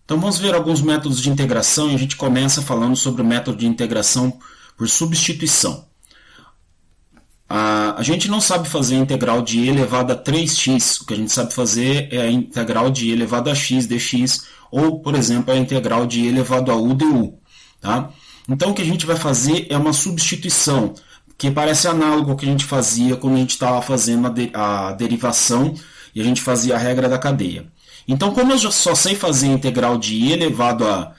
Então vamos ver alguns métodos de integração e a gente começa falando sobre o método de integração por substituição. A gente não sabe fazer a integral de e elevado a 3x, o que a gente sabe fazer é a integral de e elevado a x dx, ou, por exemplo, a integral de e elevado a u du. Tá? Então o que a gente vai fazer é uma substituição, que parece análogo ao que a gente fazia quando a gente estava fazendo a derivação e a gente fazia a regra da cadeia. Então, como eu só sei fazer a integral de e elevado a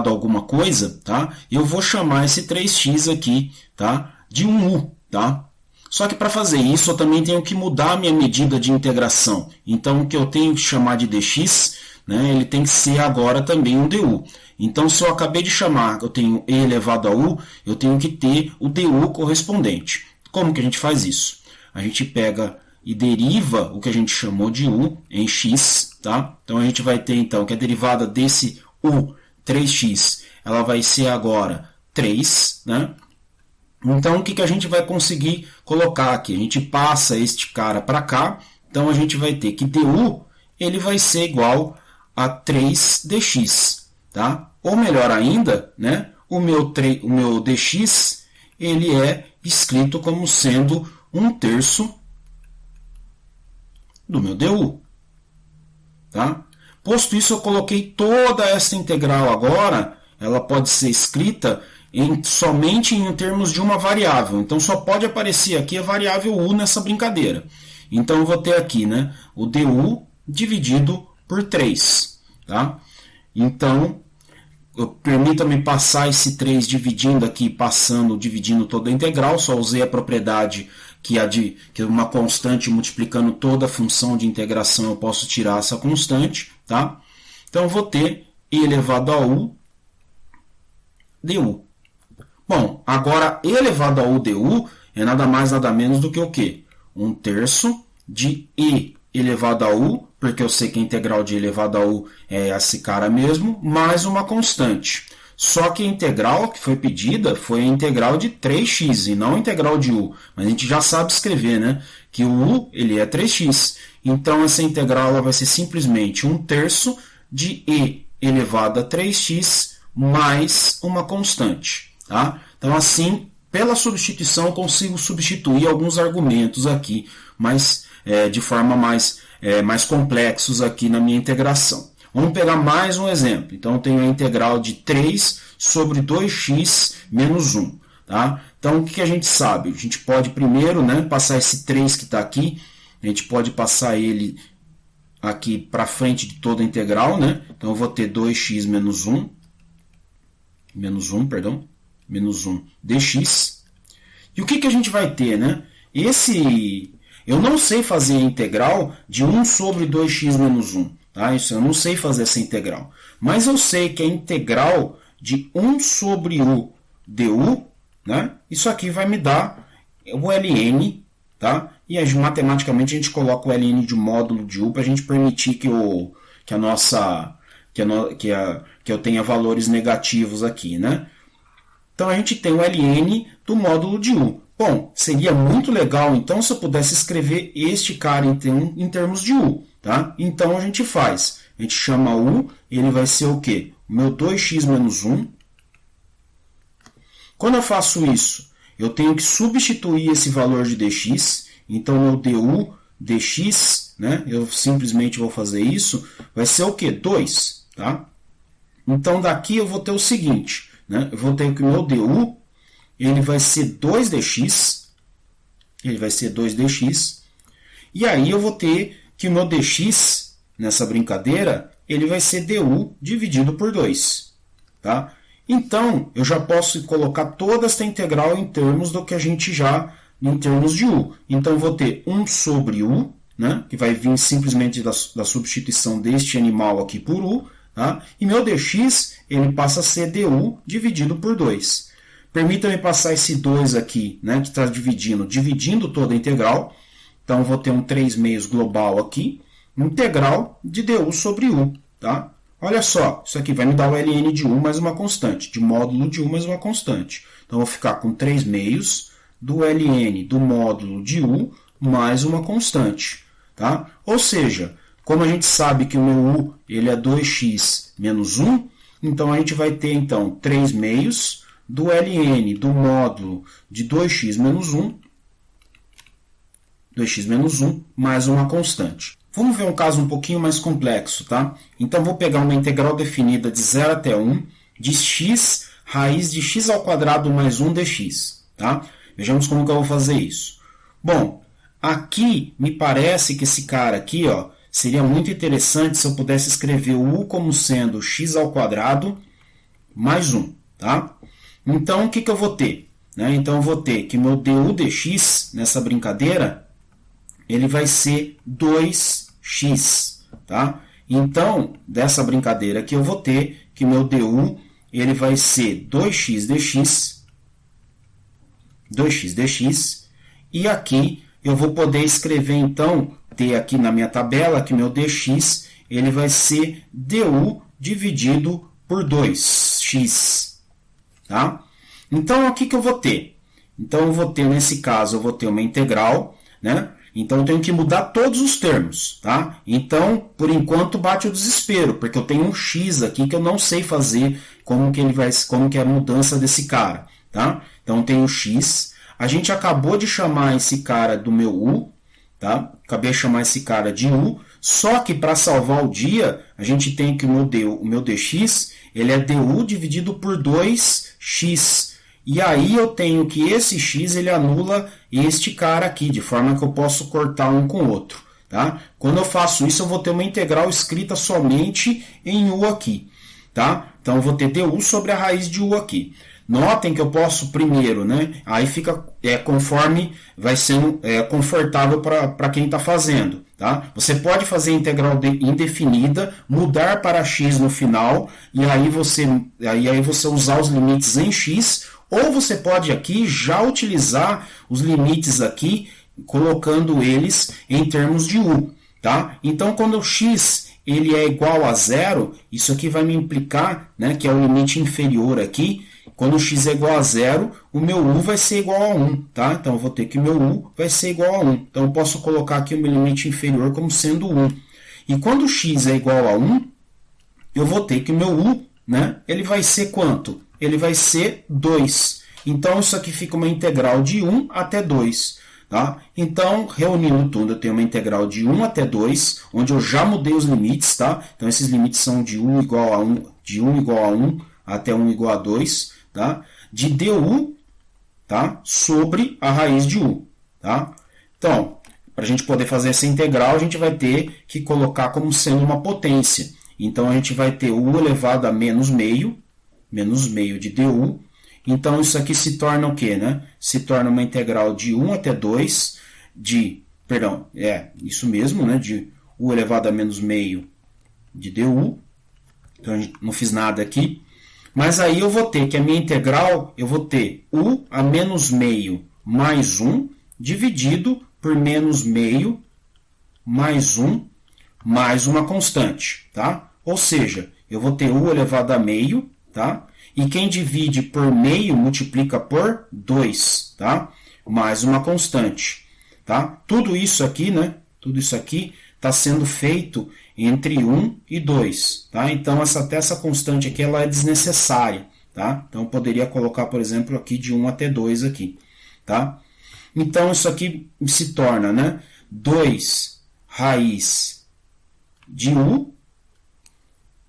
alguma coisa, tá? Eu vou chamar esse 3x aqui, tá? De 1u. Tá? Só que para fazer isso eu também tenho que mudar a minha medida de integração. Então o que eu tenho que chamar de dx, né, ele tem que ser agora também um du. Então se eu acabei de chamar, eu tenho e elevado a u, eu tenho que ter o du correspondente. Como que a gente faz isso? A gente pega e deriva o que a gente chamou de u em x. Tá? Então a gente vai ter então que a derivada desse u, 3x, ela vai ser agora 3, né? Então, o que a gente vai conseguir colocar aqui? A gente passa este cara para cá, então a gente vai ter que du ele vai ser igual a 3dx. Tá? Ou melhor ainda, né? o meu dx ele é escrito como sendo 1/3 do meu du. Tá? Posto isso, eu coloquei toda essa integral agora, ela pode ser escrita somente em termos de uma variável. Então só pode aparecer aqui a variável u nessa brincadeira. Então eu vou ter aqui, né, o du dividido por 3. Tá? Então, permita-me passar esse 3 dividindo aqui, dividindo toda a integral. Só usei a propriedade que é uma constante multiplicando toda a função de integração, eu posso tirar essa constante. Tá? Então eu vou ter e elevado a u du. Bom, agora e elevado a u du é nada mais nada menos do que o quê? 1/3 de e elevado a u, porque eu sei que a integral de e elevado a u é esse cara mesmo, mais uma constante. Só que a integral que foi pedida foi a integral de 3x e não a integral de u. Mas a gente já sabe escrever, né? Que o u ele é 3x. Então essa integral ela vai ser simplesmente 1/3 de e elevado a 3x mais uma constante. Tá? Então, assim, pela substituição, eu consigo substituir alguns argumentos aqui, mas de forma mais complexos aqui na minha integração. Vamos pegar mais um exemplo. Então, eu tenho a integral de 3 sobre 2x menos 1. Tá? Então, o que a gente sabe? A gente pode primeiro, né, passar esse 3 que está aqui, a gente pode passar ele aqui para frente de toda a integral. Né? Então, eu vou ter 2x menos 1, menos 1 dx. E o que a gente vai ter? Né? Eu não sei fazer a integral de 1 sobre 2x menos 1. Tá? Isso eu não sei fazer essa integral. Mas eu sei que a integral de 1 sobre u du, né? Isso aqui vai me dar o ln. Tá? E matematicamente a gente coloca o ln de módulo de u para a gente permitir que eu tenha valores negativos aqui. Né? Então a gente tem o ln do módulo de u. Bom, seria muito legal então se eu pudesse escrever este cara em termos de u. Tá? Então a gente faz. A gente chama u, ele vai ser o quê? O meu 2x menos 1. Quando eu faço isso, eu tenho que substituir esse valor de dx. Então meu du dx, né? Eu simplesmente vou fazer isso, vai ser o quê? 2. Tá? Então daqui eu vou ter o seguinte. Né? Eu vou ter que o meu du ele vai ser 2dx. Ele vai ser 2dx. E aí eu vou ter que o meu dx, nessa brincadeira, ele vai ser du dividido por 2. Tá? Então, eu já posso colocar toda essa integral em termos do que a gente já, em termos de u. Então, eu vou ter 1 sobre u, né? Que vai vir simplesmente da substituição deste animal aqui por u. Tá? E meu dx ele passa a ser du dividido por 2. Permita-me passar esse 2 aqui, né, que está dividindo toda a integral. Então, eu vou ter um 3 meios global aqui, integral de du sobre u. Tá? Olha só, isso aqui vai me dar o ln de u mais uma constante, de módulo de u mais uma constante. Então, eu vou ficar com 3 meios do ln do módulo de u mais uma constante. Tá? Ou seja, como a gente sabe que o meu u ele é 2x menos 1. Então, a gente vai ter, então, 3 meios do ln do módulo de 2x menos 1, 2x menos 1, mais uma constante. Vamos ver um caso um pouquinho mais complexo, tá? Então, vou pegar uma integral definida de 0 até 1, de x raiz de x ao quadrado mais 1 dx, tá? Vejamos como que eu vou fazer isso. Bom, aqui me parece que esse cara aqui, ó, seria muito interessante se eu pudesse escrever o u como sendo x ao quadrado mais 1, tá? Então, o que eu vou ter? Então, eu vou ter que meu du dx, nessa brincadeira, ele vai ser 2x, tá? Então, dessa brincadeira aqui, eu vou ter que meu du, ele vai ser 2x dx, e aqui eu vou poder escrever, então, ter aqui na minha tabela que meu dx, ele vai ser du dividido por 2x, tá? Então, o que eu vou ter? Então, eu vou ter, nesse caso, eu vou ter uma integral, né? Então, eu tenho que mudar todos os termos, tá? Então, por enquanto, bate o desespero, porque eu tenho um x aqui que eu não sei fazer como que é a mudança desse cara, tá? Então, eu tenho x. A gente acabou de chamar esse cara do meu u, tá? Acabei de chamar esse cara de u, só que para salvar o dia, a gente tem que o meu dx, ele é du dividido por 2x. E aí eu tenho que esse x ele anula este cara aqui, de forma que eu posso cortar um com o outro, tá? Quando eu faço isso, eu vou ter uma integral escrita somente em u aqui, tá? Então eu vou ter du sobre a raiz de u aqui. Notem que eu posso primeiro, né? Aí fica conforme vai sendo confortável para quem está fazendo, tá? Você pode fazer integral indefinida, mudar para x no final, e aí você usar os limites em x, ou você pode aqui já utilizar os limites aqui, colocando eles em termos de u, tá? Então, quando o x ele é igual a 0, isso aqui vai me implicar, né, que é o limite inferior aqui. Quando o x é igual a 0, o meu u vai ser igual a 1, tá? Então, eu vou ter que o meu u vai ser igual a 1. Então, eu posso colocar aqui o meu limite inferior como sendo 1. E quando o x é igual a 1, eu vou ter que o meu u, né, ele vai ser quanto? Ele vai ser 2. Então, isso aqui fica uma integral de 1 até 2. Tá? Então, reunindo tudo, eu tenho uma integral de 1 até 2, onde eu já mudei os limites. Tá? Então, esses limites são de 1 igual a 1, de 1 igual a 1 até 1 igual a 2. Tá? De du, tá? Sobre a raiz de u. Tá? Então, para a gente poder fazer essa integral, a gente vai ter que colocar como sendo uma potência. Então, a gente vai ter u elevado a menos meio de du. Então, isso aqui se torna o quê, né? Se torna uma integral de 1 até 2 isso mesmo, né? De u elevado a menos meio de du. Então, eu não fiz nada aqui. Mas aí eu vou ter que a minha integral, eu vou ter u a menos meio mais 1 dividido por menos meio mais 1 mais uma constante, tá? Ou seja, eu vou ter u elevado a meio, tá? E quem divide por meio multiplica por 2, tá? Mais uma constante, tá? Tudo isso aqui, né? Tudo isso aqui está sendo feito entre 1 e 2, tá? Então, até essa constante aqui, ela é desnecessária, tá? Então, eu poderia colocar, por exemplo, aqui de 1 até 2 aqui, tá? Então, isso aqui se torna, né? 2 raiz de u,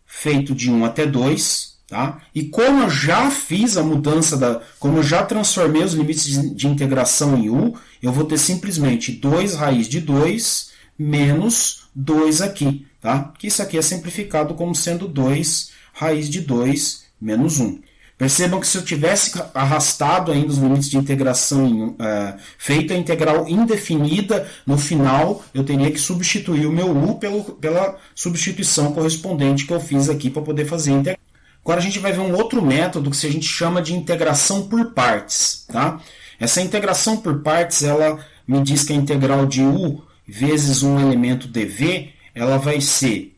feito de 1 até 2, tá? E como eu já fiz a mudança, como eu já transformei os limites de integração em u, eu vou ter simplesmente 2 raiz de 2 menos 2 aqui, tá? Que isso aqui é simplificado como sendo 2 raiz de 2 menos 1. Percebam que se eu tivesse arrastado ainda os limites de integração, feito a integral indefinida, no final eu teria que substituir o meu u pela substituição correspondente que eu fiz aqui para poder fazer a integração. Agora a gente vai ver um outro método que a gente chama de integração por partes. Tá? Essa integração por partes, ela me diz que a integral de u vezes um elemento dv, ela vai ser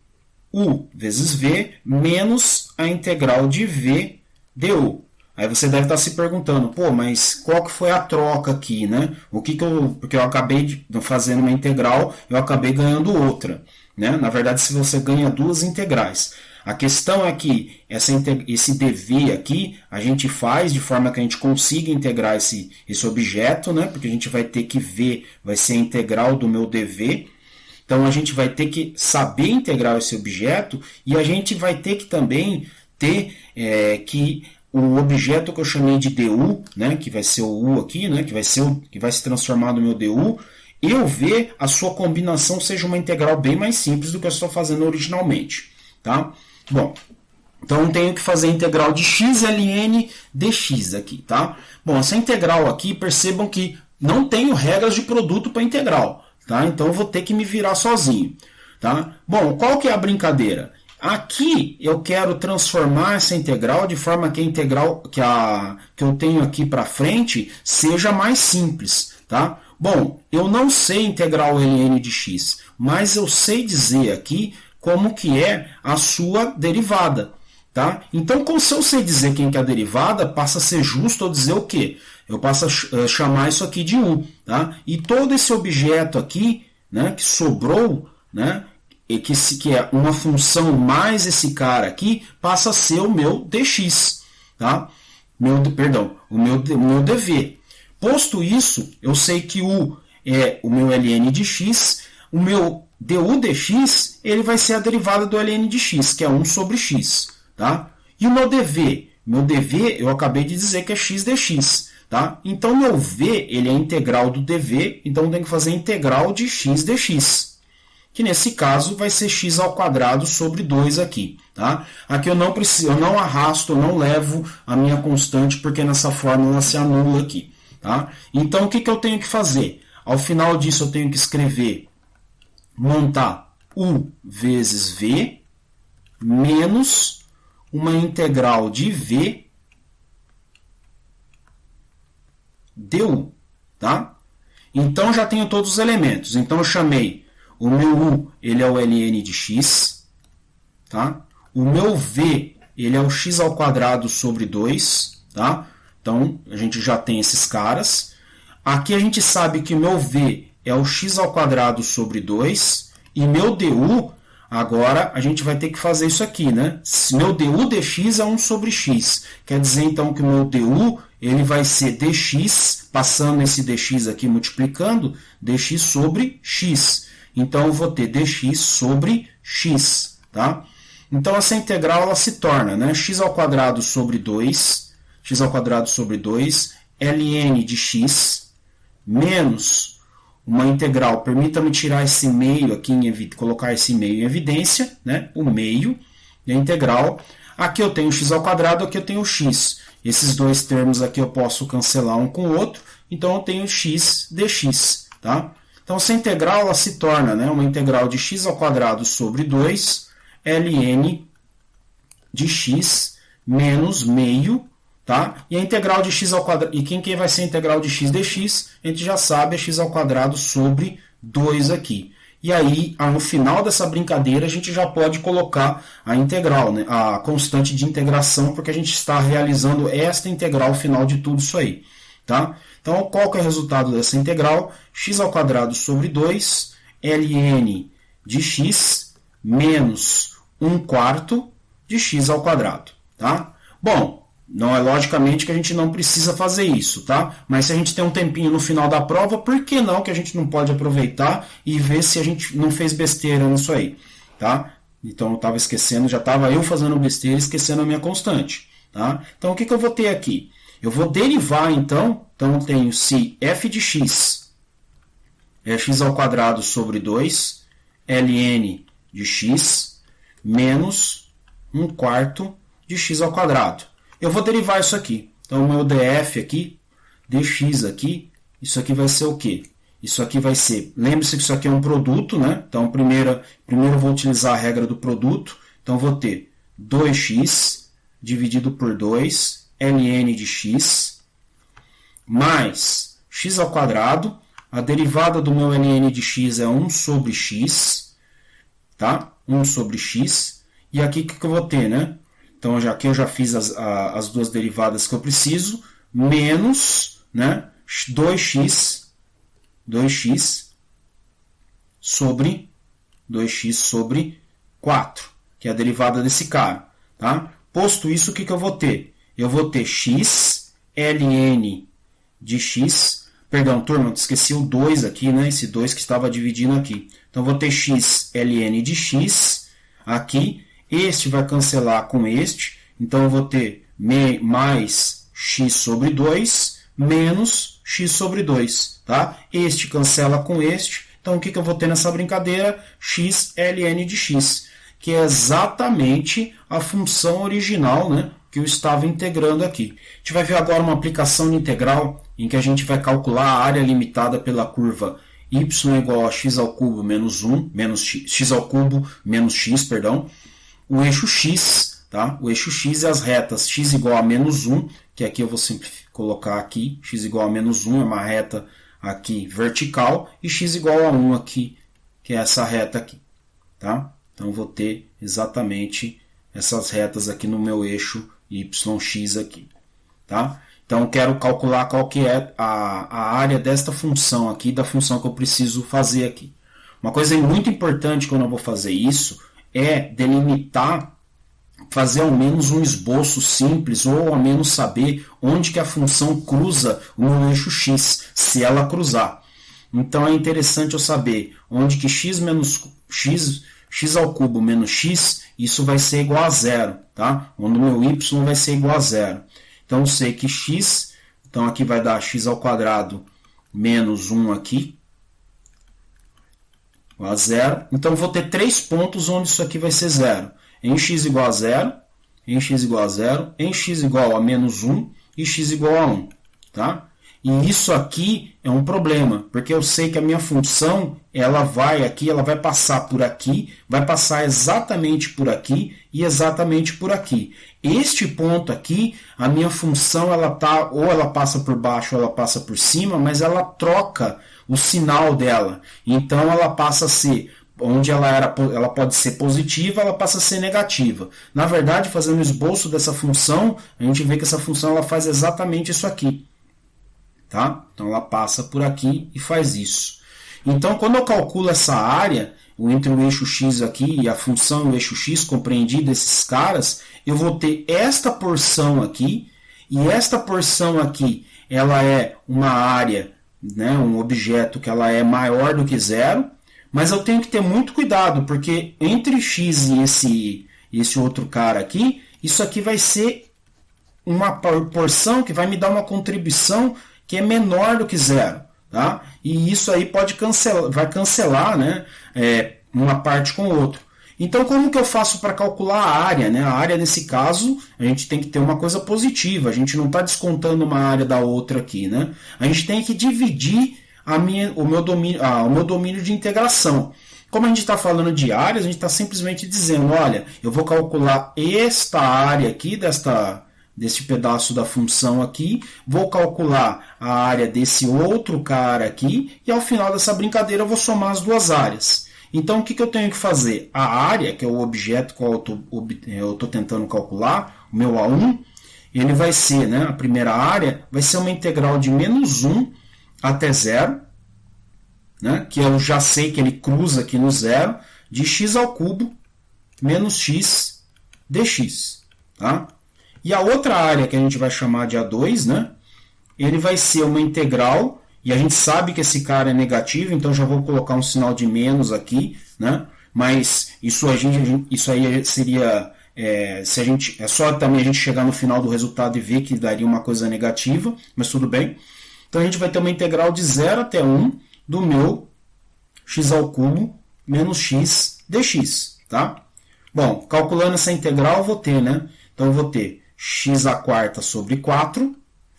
u vezes v menos a integral de v du. Aí você deve estar se perguntando, pô, mas qual que foi a troca aqui, né? Porque eu acabei fazendo uma integral, eu acabei ganhando outra. Né? Na verdade, se você ganha duas integrais. A questão é que esse dv aqui a gente faz de forma que a gente consiga integrar esse objeto, né? Porque a gente vai ter que ver, vai ser a integral do meu dv. Então a gente vai ter que saber integrar esse objeto e a gente vai ter que também ter que o objeto que eu chamei de du, né? Que vai ser o u aqui, né? Que vai se transformar no meu du. Eu ver a sua combinação seja uma integral bem mais simples do que eu estou fazendo originalmente. Tá? Bom, então eu tenho que fazer a integral de x ln dx aqui. Tá? Bom, essa integral aqui, percebam que não tenho regras de produto para integral. Tá? Então eu vou ter que me virar sozinho. Tá? Bom, qual que é a brincadeira? Aqui eu quero transformar essa integral de forma que a integral que eu tenho aqui para frente seja mais simples. Tá? Bom, eu não sei integral ln de x, mas eu sei dizer aqui como que é a sua derivada. Tá? Então, se eu sei dizer quem que é a derivada, passa a ser justo eu dizer o quê? Eu passo a chamar isso aqui de u. Tá? E todo esse objeto aqui, né, que sobrou, né, que é uma função mais esse cara aqui, passa a ser o meu dx. Tá? O meu dv. Posto isso, eu sei que u é o meu ln de x, o meu du dx ele vai ser a derivada do ln de x, que é 1 sobre x. Tá? E o meu dv? Meu dv eu acabei de dizer que é x dx. Tá? Então, meu v ele é integral do dv, então eu tenho que fazer a integral de x dx. Que nesse caso vai ser x ao quadrado sobre 2 aqui. Tá? Aqui eu não arrasto, eu não levo a minha constante, porque nessa fórmula ela se anula aqui. Tá? Então, o que eu tenho que fazer? Ao final disso, eu tenho que escrever, montar u vezes v menos uma integral de v du. Tá? Então, já tenho todos os elementos. Então, eu chamei o meu u, ele é o ln de x. Tá? O meu v, ele é o x ao quadrado sobre 2. Tá? Então, a gente já tem esses caras. Aqui a gente sabe que meu v é o x ao quadrado sobre 2. E meu du, agora a gente vai ter que fazer isso aqui, né? Meu du dx é 1 sobre x. Quer dizer, então, que o meu du ele vai ser dx, passando esse dx aqui, multiplicando, dx sobre x. Então, eu vou ter dx sobre x. Tá? Então, essa integral ela se torna, né, x ao quadrado sobre 2... x ao quadrado sobre 2, ln de x, menos uma integral, permita-me tirar esse meio aqui, colocar esse meio em evidência, né? O meio da integral. Aqui eu tenho x ao quadrado, aqui eu tenho x. Esses dois termos aqui eu posso cancelar um com o outro, então eu tenho x dx. Tá? Então essa integral ela se torna, né, uma integral de x ao quadrado sobre 2, ln de x menos meio. Tá? E a integral de x ao quadrado, e quem que vai ser a integral de x dx? A gente já sabe, é x ao quadrado sobre 2 aqui. E aí, no final dessa brincadeira, a gente já pode colocar a integral, né? A constante de integração, porque a gente está realizando esta integral final de tudo isso aí. Tá? Então, qual que é o resultado dessa integral? X ao quadrado sobre 2, ln de x, menos 1/4 de x ao quadrado. Tá? Bom, não é logicamente que a gente não precisa fazer isso, tá? Mas se a gente tem um tempinho no final da prova, por que não que a gente não pode aproveitar e ver se a gente não fez besteira nisso aí, tá? Então eu estava esquecendo, já estava eu fazendo besteira, esquecendo a minha constante, tá? Então o que eu vou ter aqui? Eu vou derivar então eu tenho se f de x é x ao quadrado sobre 2, ln de x, menos 1/4 de x ao quadrado. Eu vou derivar isso aqui. Então, o meu df aqui, dx aqui, isso aqui vai ser o quê? Isso aqui vai ser, lembre-se que isso aqui é um produto, né? Então, primeiro eu vou utilizar a regra do produto. Então, eu vou ter 2x dividido por 2, ln de x, mais x ao quadrado. A derivada do meu ln de x é 1 sobre x, tá? 1 sobre x. E aqui o que eu vou ter, né? Então, aqui eu já fiz as duas derivadas que eu preciso, menos, né, 2x sobre 4, que é a derivada desse cara. Tá? Posto isso, o que eu vou ter? Eu vou ter x ln de x. Perdão, turma, esqueci o 2 aqui, né? Esse 2 que estava dividindo aqui. Então, eu vou ter x ln de x aqui. Este vai cancelar com este. Então, eu vou ter mais x sobre 2 menos x sobre 2. Tá? Este cancela com este. Então, o que eu vou ter nessa brincadeira? X ln de x, que é exatamente a função original, né, que eu estava integrando aqui. A gente vai ver agora uma aplicação de integral em que a gente vai calcular a área limitada pela curva y igual a x ao cubo menos 1, menos x ao cubo menos x, perdão, o eixo x, tá? O eixo x e as retas x igual a menos 1, que aqui eu vou sempre colocar aqui, x igual a menos 1 é uma reta aqui vertical, e x igual a 1 aqui, que é essa reta aqui, tá? Então, eu vou ter exatamente essas retas aqui no meu eixo yx aqui, tá? Então, eu quero calcular qual que é a área desta função aqui, da função que eu preciso fazer aqui. Uma coisa muito importante quando eu vou fazer isso é delimitar, fazer ao menos um esboço simples, ou ao menos saber onde que a função cruza o meu eixo x, se ela cruzar. Então, é interessante eu saber onde que x ao cubo menos x, isso vai ser igual a zero, tá? Onde o meu y vai ser igual a zero. Então, eu sei que x, então aqui vai dar x ao quadrado menos 1 aqui, igual a zero. Então, eu vou ter 3 pontos onde isso aqui vai ser zero. Em x igual a zero, em x igual a zero, em x igual a menos 1 e x igual a 1, tá? E isso aqui é um problema, porque eu sei que a minha função, ela vai passar por aqui, vai passar exatamente por aqui e exatamente por aqui. Este ponto aqui, a minha função, ou ela passa por baixo ou ela passa por cima, mas ela troca o sinal dela. Então, ela passa a ser, onde ela pode ser positiva, ela passa a ser negativa. Na verdade, fazendo o esboço dessa função, a gente vê que essa função ela faz exatamente isso aqui. Tá? Então, ela passa por aqui e faz isso. Então, quando eu calculo essa área, entre o eixo x aqui e a função e o eixo x compreendido, esses caras, eu vou ter esta porção aqui, e esta porção aqui, ela é uma área, né, um objeto que ela é maior do que zero, mas eu tenho que ter muito cuidado, porque entre x e esse outro cara aqui, isso aqui vai ser uma porção que vai me dar uma contribuição que é menor do que zero, tá? E isso aí vai cancelar, né, uma parte com o outro. Então, como que eu faço para calcular a área, né? A área, nesse caso, a gente tem que ter uma coisa positiva, a gente não está descontando uma área da outra aqui, né? A gente tem que dividir o meu domínio de integração. Como a gente está falando de áreas, a gente está simplesmente dizendo, olha, eu vou calcular esta área aqui, desse pedaço da função aqui, vou calcular a área desse outro cara aqui, e ao final dessa brincadeira eu vou somar as duas áreas. Então, o que eu tenho que fazer? A área, que é o objeto que eu estou tentando calcular, o meu A1, ele vai ser, né, a primeira área, vai ser uma integral de menos 1 até zero, né, que eu já sei que ele cruza aqui no zero, de x ao cubo menos x dx. Tá? E a outra área que a gente vai chamar de A2, né, ele vai ser uma integral, e a gente sabe que esse cara é negativo, então já vou colocar um sinal de menos aqui, né, mas isso aí seria, é só também a gente chegar no final do resultado e ver que daria uma coisa negativa, mas tudo bem. Então a gente vai ter uma integral de 0 até 1 do meu x ao cubo menos x dx. Tá? Bom, calculando essa integral eu vou ter, né? Então eu vou ter x à quarta sobre 4,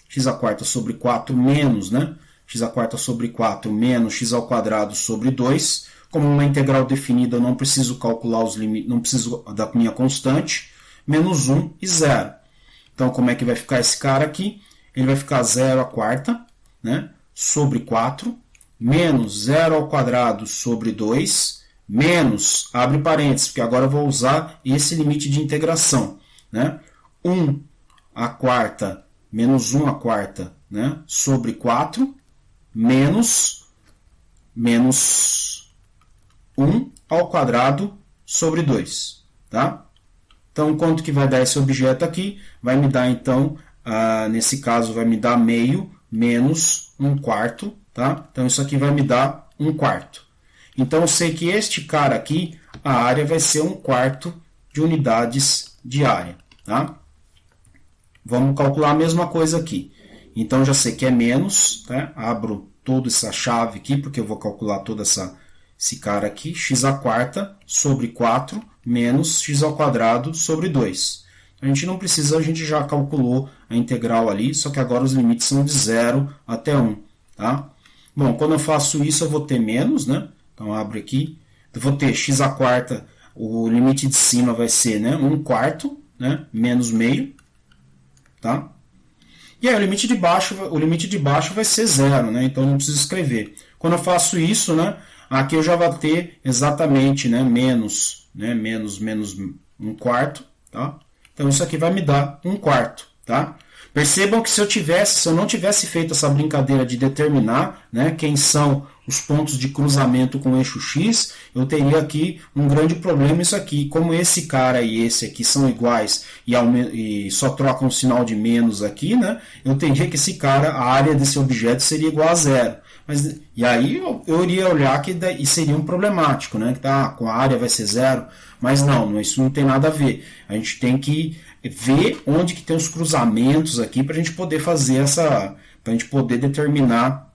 x à quarta sobre 4 menos, né? X à quarta sobre 4 menos x ao quadrado sobre 2. Como uma integral definida, eu não preciso calcular os limites, não preciso da minha constante, menos 1 e 0. Então, como é que vai ficar esse cara aqui? Ele vai ficar 0 à quarta, né, sobre 4, menos 0 ao quadrado sobre 2, menos, abre parênteses, porque agora eu vou usar esse limite de integração, né, 1 à quarta, menos 1 à quarta, né, sobre 4, menos 1 ao quadrado sobre 2. tá? Então, quanto que vai dar esse objeto aqui? Vai me dar, então, nesse caso, vai me dar meio menos 1/4, tá? Então, isso aqui vai me dar 1/4. Então, eu sei que este cara aqui, a área vai ser 1/4 de unidades de área, tá? Vamos calcular a mesma coisa aqui. Então, já sei que é menos, tá? Abro toda essa chave aqui, porque eu vou calcular todo esse cara aqui, x² sobre 4 menos x² sobre 2. A gente não precisa, a gente já calculou a integral ali, só que agora os limites são de 0 até 1. Tá? Bom, quando eu faço isso, eu vou ter menos, né? Então, abro aqui, eu vou ter x², o limite de cima vai ser, né, 1/4, né, menos meio. Tá? E aí o limite de baixo vai ser 0, né? Então eu não preciso escrever. Quando eu faço isso, né, aqui eu já vou ter exatamente, né, menos 1/4, tá? Então isso aqui vai me dar 1/4, tá? Percebam que se eu não tivesse feito essa brincadeira de determinar, né, quem são os pontos de cruzamento com o eixo X, eu teria aqui um grande problema isso aqui. Como esse cara e esse aqui são iguais e só trocam o sinal de menos aqui, né, eu teria que esse cara, a área desse objeto seria igual a 0. E aí eu iria olhar que daí seria um problemático, né? Que tá, com a área vai ser 0, mas não, isso não tem nada a ver. A gente tem que ver onde que tem os cruzamentos aqui para a gente poder fazer para a gente poder determinar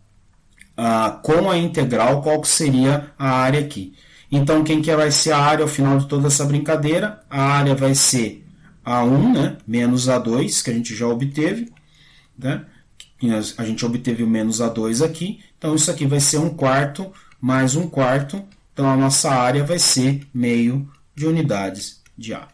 com a integral qual que seria a área aqui. Então, quem que vai ser a área ao final de toda essa brincadeira? A área vai ser A1, né? Menos A2, que a gente já obteve, né? A gente obteve o menos A2 aqui, então isso aqui vai ser 1/4 mais 1/4, então a nossa área vai ser meio de unidades de área.